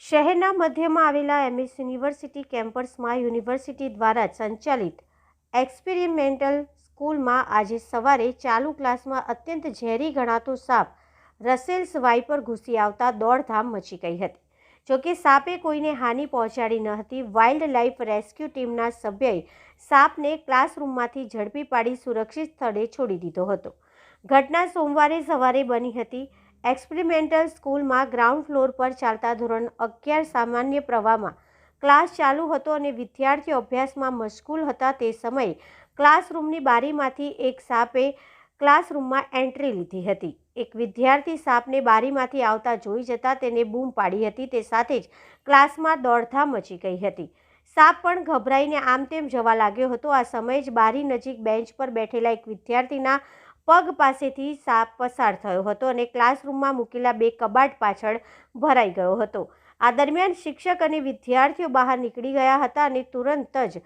શહેરના મધ્યમાં આવેલા એમએસ યુનિવર્સિટી કેમ્પસમાં યુનિવર્સિટી દ્વારા સંચાલિત એક્સપેરિમેન્ટલ સ્કૂલમાં આજે સવારે ચાલુ ક્લાસમાં અત્યંત ઝેરી ગણાતો સાપ રસેલ્સ વાઇપર ઘૂસી આવતા દોડધામ મચી ગઈ હતી. જોકે સાપે કોઈને હાનિ પહોંચાડી ન હતી. વાઇલ્ડ લાઇફ રેસ્ક્યુ ટીમના સભ્યએ સાપને ક્લાસરૂમમાંથી ઝડપી પાડી સુરક્ષિત સ્થળે છોડી દીધો હતો. ઘટના સોમવારે સવારે બની હતી. એક્સપેરિમેન્ટલ સ્કૂલમાં ગ્રાઉન્ડ ફ્લોર પર ચાલતા ધોરણ 11 સામાન્ય પ્રવાહમાં ક્લાસ ચાલુ હતો અને વિદ્યાર્થીઓ અભ્યાસમાં મશગુલ હતા. તે સમયે ક્લાસરૂમની બારીમાંથી એક સાપે ક્લાસરૂમમાં એન્ટ્રી લીધી હતી. એક વિદ્યાર્થી સાપને બારીમાંથી આવતા જોઈ જતા તેને બૂમ પાડી હતી. તે સાથે જ ક્લાસમાં દોડધામ મચી ગઈ હતી. સાપ પણ ગભરાઈને આમ તેમ જવા લાગ્યો હતો. આ સમયે જ બારી નજીક બેન્ચ પર બેઠેલા એક વિદ્યાર્થીના પગ પાસેથી સાપ પસાર થયો હતો અને ક્લાસરૂમમાં મૂકેલા 2 કબાટ પાછળ ભરાઈ ગયો હતો. આ દરમિયાન શિક્ષક અને વિદ્યાર્થીઓ બહાર નીકળી ગયા હતા અને તુરંત જ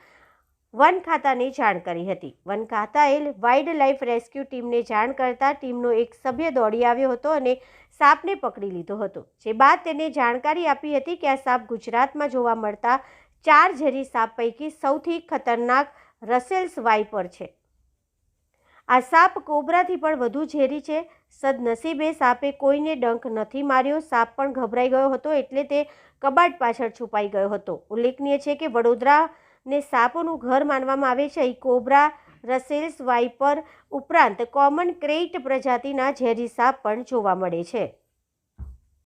વન ખાતાને જાણ કરી હતી. વન ખાતાએ વાઇલ્ડ લાઇફ રેસ્ક્યુ ટીમને જાણ કરતા ટીમનો એક સભ્ય દોડી આવ્યો હતો અને સાપને પકડી લીધો હતો. જે બાદ તેને જાણકારી આપી હતી કે આ સાપ ગુજરાતમાં જોવા મળતા 4 ઝેરી સાપ પૈકી સૌથી ખતરનાક રસેલ્સ વાઇપર છે. આ સાપ કોબરાથી પણ વધુ ઝેરી છે. સદનસીબે સાપે કોઈને ડંખ નથી માર્યો. સાપ પણ ગભરાઈ ગયો હતો એટલે તે કબાટ પાછળ છુપાઈ ગયો હતો. ઉલ્લેખનીય છે કે વડોદરાને સાપોનું ઘર માનવામાં આવે છે. અહીં કોબરા, રસેલ્સ વાઇપર ઉપરાંત કોમન ક્રેઇટ પ્રજાતિના ઝેરી સાપ પણ જોવા મળે છે.